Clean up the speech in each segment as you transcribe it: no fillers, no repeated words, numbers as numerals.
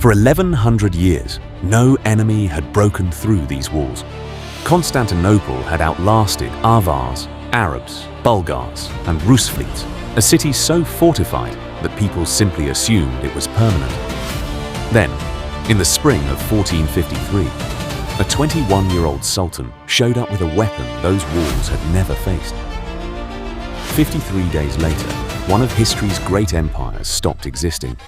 For 1100 years, no enemy had broken through these walls. Constantinople had outlasted Avars, Arabs, Bulgars, and Rus fleets, a city so fortified that people simply assumed it was permanent. Then, in the spring of 1453, a 21-year-old sultan showed up with a weapon those walls had never faced. 53 days later, one of history's great empires stopped existing.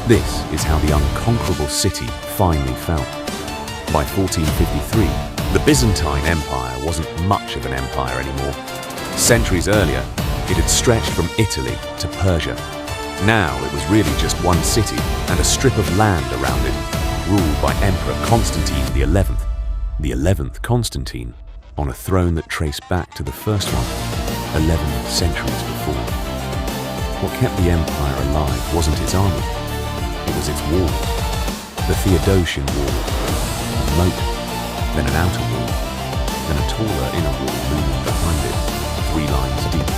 This is how the unconquerable city finally fell. By 1453, the Byzantine Empire wasn't much of an empire anymore. Centuries earlier, it had stretched from Italy to Persia. Now it was really just one city and a strip of land around it, ruled by Emperor Constantine the 11th Constantine, on a throne that traced back to the first one, 11 centuries before. What kept the empire alive wasn't its army, it was its walls. The Theodosian wall, a moat, then an outer wall, then a taller inner wall looming behind it, 3 lines deep,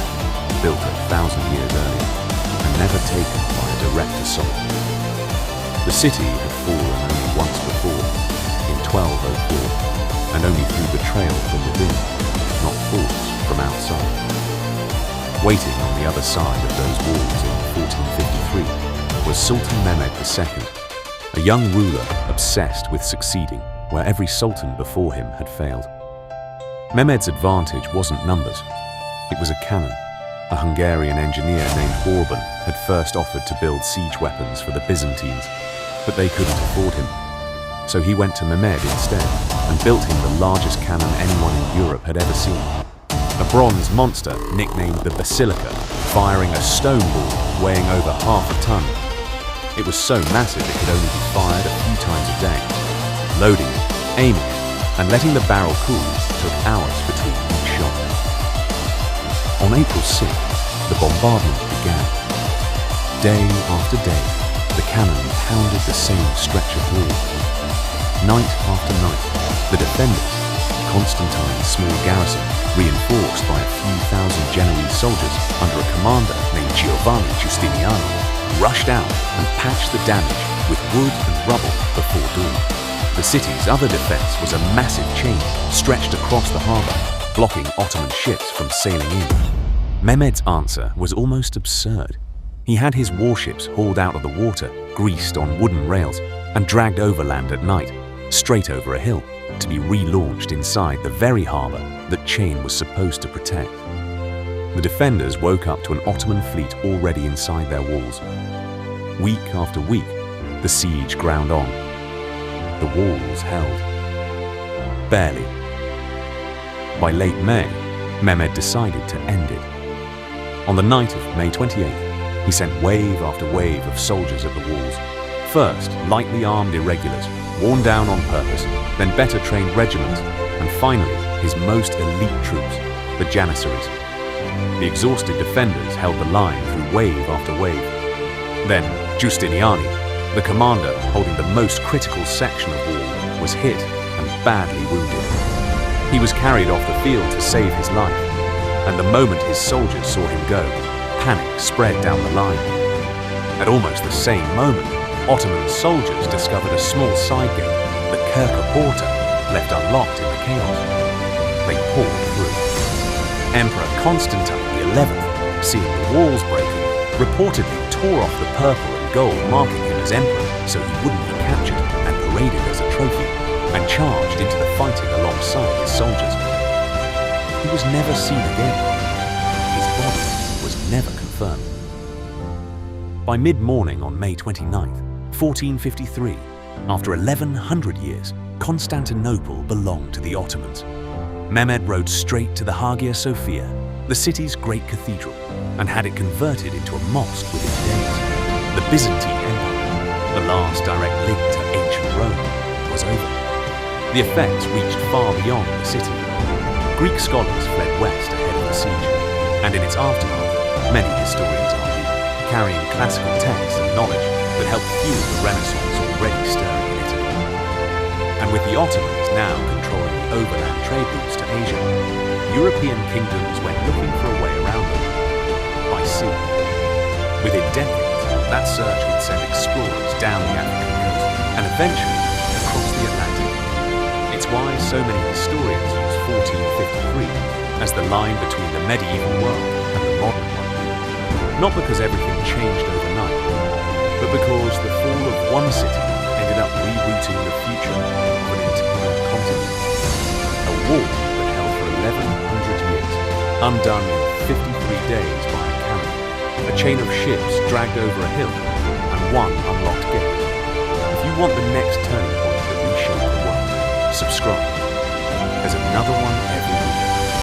built 1,000 years earlier, and never taken by a direct assault. The city had fallen only once before, in 1204, and only through betrayal from within, not force from outside. Waiting on the other side of those walls in 1453 was Sultan Mehmed II, a young ruler obsessed with succeeding where every sultan before him had failed. Mehmed's advantage wasn't numbers, it was a cannon. A Hungarian engineer named Orban had first offered to build siege weapons for the Byzantines, but they couldn't afford him. So he went to Mehmed instead and built him the largest cannon anyone in Europe had ever seen. A bronze monster nicknamed the Basilica, firing a stone ball weighing over half a ton. It was so massive it could only be fired a few times a day. Loading it, aiming it, and letting the barrel cool took hours between each shot. On April 6th, the bombardment began. Day after day, the cannon pounded the same stretch of wall. Night after night, the defenders, Constantine's small garrison, reinforced by a few thousand Genoese soldiers under a commander named Giovanni Giustiniani, rushed out and patched the damage with wood and rubble before dawn. The city's other defense was a massive chain stretched across the harbor, blocking Ottoman ships from sailing in. Mehmed's answer was almost absurd. He had his warships hauled out of the water, greased on wooden rails, and dragged overland at night, straight over a hill, to be relaunched inside the very harbor that chain was supposed to protect. The defenders woke up to an Ottoman fleet already inside their walls. Week after week, the siege ground on. The walls held. Barely. By late May, Mehmed decided to end it. On the night of May 28th, he sent wave after wave of soldiers at the walls. First, lightly armed irregulars, worn down on purpose, then better trained regiments, and finally, his most elite troops, the Janissaries. The exhausted defenders held the line through wave after wave. Then, Giustiniani, the commander holding the most critical section of wall, was hit and badly wounded. He was carried off the field to save his life, and the moment his soldiers saw him go, panic spread down the line. At almost the same moment, Ottoman soldiers discovered a small side gate that Kirka Porta left unlocked in the chaos. They poured through. Emperor Constantine the 11th, seeing the walls breaking, reportedly tore off the purple and gold marking him as emperor so he wouldn't be captured and paraded as a trophy, and charged into the fighting alongside his soldiers. He was never seen again. His body was never confirmed. By mid-morning on May 29th, 1453, after 1100 years, Constantinople belonged to the Ottomans. Mehmed rode straight to the Hagia Sophia, the city's great cathedral, and had it converted into a mosque within days. The Byzantine Empire, the last direct link to ancient Rome, was over. The effects reached far beyond the city. Greek scholars fled west ahead of the siege, and in its aftermath, many historians argue, carrying classical texts and knowledge that helped fuel the Renaissance already stirring in Italy. And with the Ottomans now controlling the overland trade routes to Asia, European kingdoms went looking for a way around them, by sea. Within decades, that search would send explorers down the African eventually across the Atlantic. It's why so many historians use 1453 as the line between the medieval world and the modern one. Not because everything changed overnight, but because the fall of one city ended up rerouting the future of an entire continent. A war that held for 1100 years, undone in 53 days by a cannon, a chain of ships dragged over a hill, and one unlocked gate. If you want the next turning point that reshaped the world, subscribe. There's another one every week.